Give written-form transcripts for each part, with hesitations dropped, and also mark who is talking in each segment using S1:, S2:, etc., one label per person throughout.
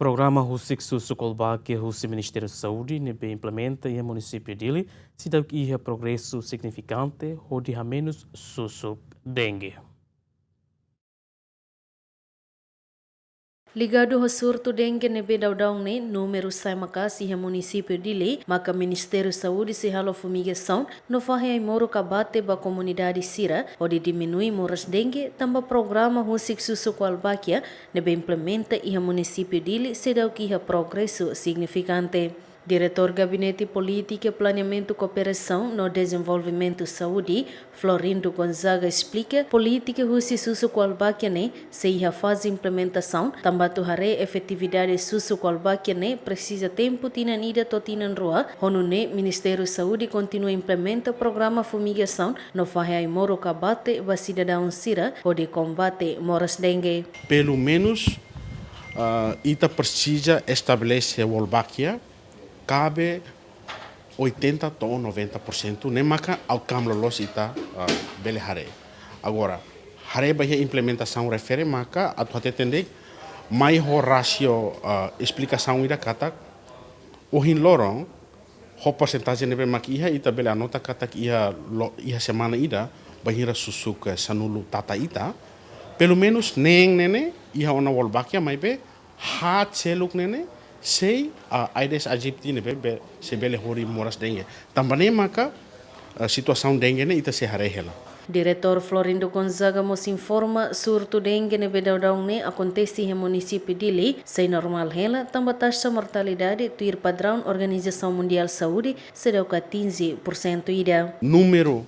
S1: programa Husik Susukolba que o Ministério da Saúde implementa em município dele, se dá que progresso significante, onde há menos susuk dengue.
S2: Ligado ao surto dengue nebe daudang ne número sai maka si ha município dele, maka Ministério da Saúde se halo fumigação no fahe ai moro kabate ba comunidade sira, onde diminui moras dengue, tamba programa Husik Susukolbakia nebe implementa e ha município dele se dá que ha progresso significante. Diretor Gabinete Política, Planeamento e Cooperação no Desenvolvimento Saúde, Florindo Gonzaga explica política Husi Susukolbakiane se ia fase implementação, também tuhare efetividade Susukolbakiane precisa tempo tinanida totinan rua, honune Ministério da Saúde continua implementa programa fumigação no fahe moro kabate ba cidadão sira onde combate moras dengue.
S3: Pelo menos ita precisa estabelecer Wolbakia cabe 80 ou 90%, nem maka ao camlolos ita bele hare. Agora, hare bahia implementação refere maka atu hate tendek mai ho ratio explicação ida kata ohin lorong ho porcentagem nebe mak iha ita bele anota kata iha semana ida bahira susuk sanulu tata ita pelo menos nene iha ona Wolbakia mai be ha celuk nene sei Aedes aegypti nebe se bele hori moras dengue. Também maka situação dengue ne ita se harehela.
S2: Diretor Florindo Gonzaga nos informa surto dengue nebe daudang ne acontece em município dele, sem normal hela, também taxa mortalidade tuir padrão Organização Mundial de Saúde será 15% ida.
S3: Número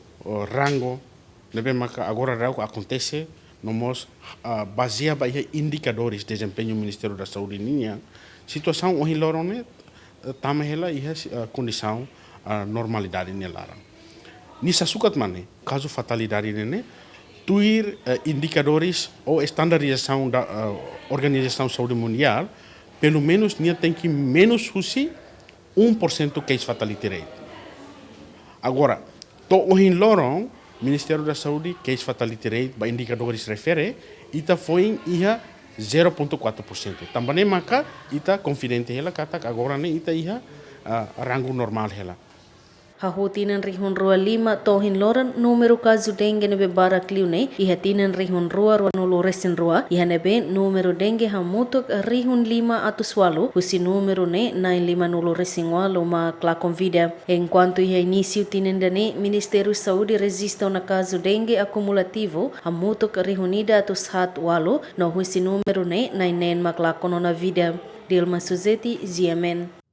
S3: rango nebe maka agora rau acontece nomos baseado em indicadores de desempenho do Ministério da Saúde ninha situação ohi lorone tamahela iha condição normalidade nelara. Nisa sukat mane caso fatalidade nene tuir indicadores ou estandarização da Organização Saúde Mundial pelo menos nia tem que menos husi 1% case fatality rate. Agora to ohi loron Ministério da Saúde case fatality rate ba indicadores refere ita foi iha 0,4%. Também maka ita confidente hela kata agora ne ita iha rango normal hela.
S2: Hahutinan rihun rua 5 tohin loran número caso dengue nebe barakliu ne ihatinan rihun rua rua nulo resin rua ihanebe número dengue hamutuk rihun 5 atuswalu husi número ne 95 nulo resin walu ma kla convida. Enquanto iha início tinendane Ministério da Saúde resista na caso dengue acumulativo hamutuk rihunida atushat walu no husi número ne 99 ma kla konona vida. Dilma Suzeti, ZMN.